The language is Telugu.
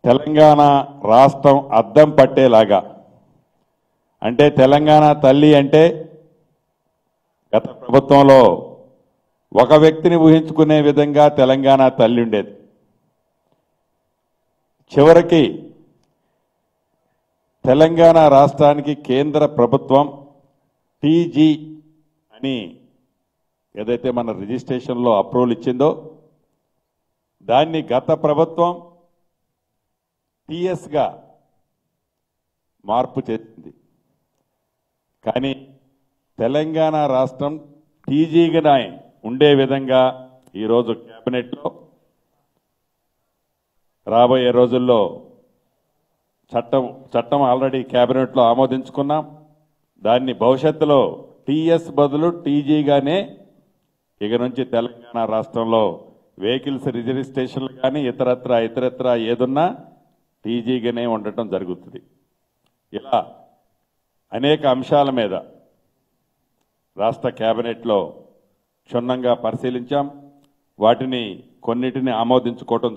తెలంగాణ రాష్ట్రం అద్దం పట్టేలాగా, అంటే తెలంగాణ తల్లి అంటే గత ప్రభుత్వంలో ఒక వ్యక్తిని ఊహించుకునే విధంగా తెలంగాణ తల్లి ఉండేది. చివరికి తెలంగాణ రాష్ట్రానికి కేంద్ర ప్రభుత్వం టీజీ అని ఏదైతే మన రిజిస్ట్రేషన్లో అప్రూవల్ ఇచ్చిందో దాన్ని గత ప్రభుత్వం టీఎస్గా మార్పు చేసింది. కానీ తెలంగాణ రాష్ట్రం టీజీగా ఉండే విధంగా ఈరోజు కేబినెట్లో రాబోయే రోజుల్లో చట్టం ఆల్రెడీ కేబినెట్లో ఆమోదించుకున్నాం. దాన్ని భవిష్యత్తులో టీఎస్ బదులు టీజీగానే ఇక నుంచి తెలంగాణ రాష్ట్రంలో వెహికల్స్ రిజిస్ట్రేషన్లు కానీ ఇతరత్ర ఏదున్నా టీజీగానే ఉండటం జరుగుతుంది. ఇలా అనేక అంశాల మీద రాష్ట్ర కేబినెట్లో క్షుణ్ణంగా పరిశీలించాం. వాటిని కొన్నిటిని ఆమోదించుకోవటం